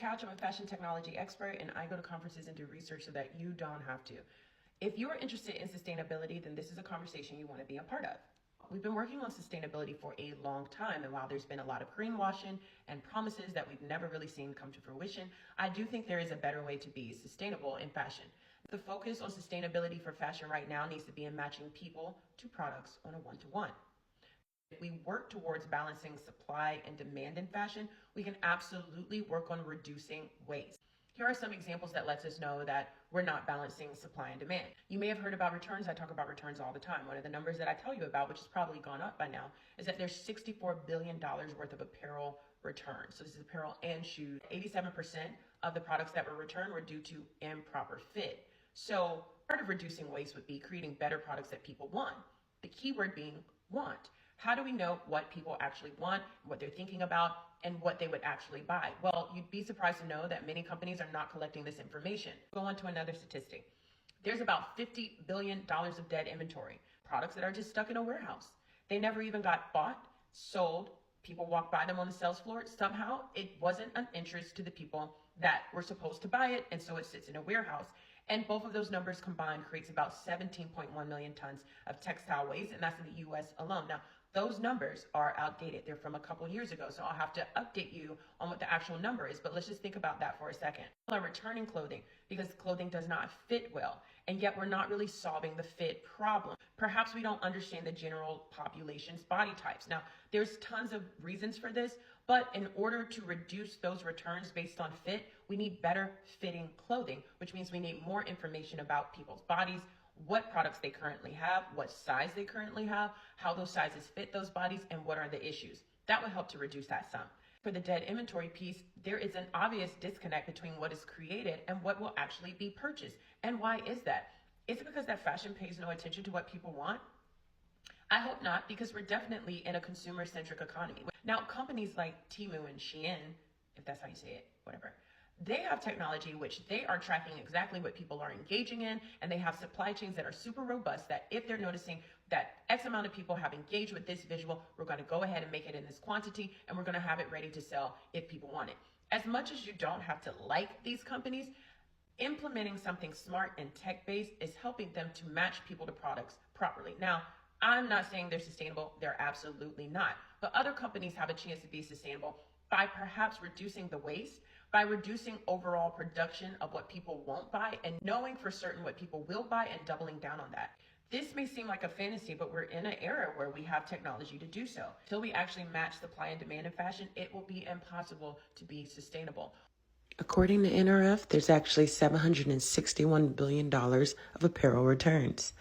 Couch. I'm a fashion technology expert, and I go to conferences and do research so that you don't have to. If you are interested in sustainability, then this is a conversation you want to be a part of. We've been working on sustainability for a long time, and while there's been a lot of greenwashing and promises that we've never really seen come to fruition, I do think there is a better way to be sustainable in fashion. The focus on sustainability for fashion right now needs to be in matching people to products on a one-to-one. If we work towards balancing supply and demand in fashion, we can absolutely work on reducing waste. Here are some examples that lets us know that we're not balancing supply and demand. You may have heard about returns. I talk about returns all the time. One of the numbers that I tell you about, which has probably gone up by now, is that there's $64 billion worth of apparel returns. So this is apparel and shoes. 87% of the products that were returned were due to improper fit. So part of reducing waste would be creating better products that people want. The key word being want. How do we know what people actually want, what they're thinking about, and what they would actually buy? Well, you'd be surprised to know that many companies are not collecting this information. Go on to another statistic. There's about $50 billion of dead inventory, products that are just stuck in a warehouse. They never even got bought, sold. People walk by them on the sales floor. Somehow it wasn't an interest to the people that were supposed to buy it, and so it sits in a warehouse. And both of those numbers combined creates about 17.1 million tons of textile waste, and that's in the U.S. alone. Now, those numbers are outdated. They're from a couple years ago, so I'll have to update you on what the actual number is, but let's just think about that for a second. People are returning clothing because clothing does not fit well, and yet we're not really solving the fit problem. Perhaps we don't understand the general population's body types. Now, there's tons of reasons for this, but in order to reduce those returns based on fit, we need better fitting clothing, which means we need more information about people's bodies, what products they currently have, what size they currently have, how those sizes fit those bodies, and what are the issues. That will help to reduce that sum. For the dead inventory piece, there is an obvious disconnect between what is created and what will actually be purchased. And why is that? Is it because that fashion pays no attention to what people want? I hope not, because we're definitely in a consumer-centric economy. Now, companies like Temu and Shein, if that's how you say it, whatever, they have technology which they are tracking exactly what people are engaging in, and they have supply chains that are super robust that if they're noticing that X amount of people have engaged with this visual, we're going to go ahead and make it in this quantity, and we're going to have it ready to sell if people want it. As much as you don't have to like these companies, implementing something smart and tech-based is helping them to match people to products properly. Now, I'm not saying they're sustainable. They're absolutely not. But other companies have a chance to be sustainable by perhaps reducing the waste, by reducing overall production of what people won't buy, and knowing for certain what people will buy and doubling down on that. This may seem like a fantasy, but we're in an era where we have technology to do so. Until we actually match supply and demand in fashion, it will be impossible to be sustainable. According to NRF, there's actually $761 billion of apparel returns.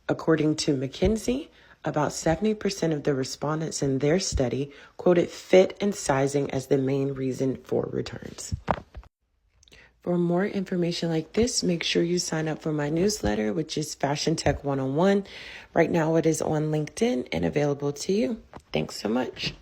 According to McKinsey, about 70% of the respondents in their study quoted fit and sizing as the main reason for returns. For more information like this, make sure you sign up for my newsletter, which is Fashion Tech 101. Right now it is on LinkedIn and available to you. Thanks so much.